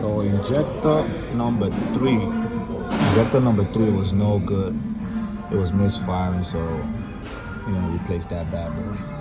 So injector number three was no good. It was misfiring, so replace that bad boy.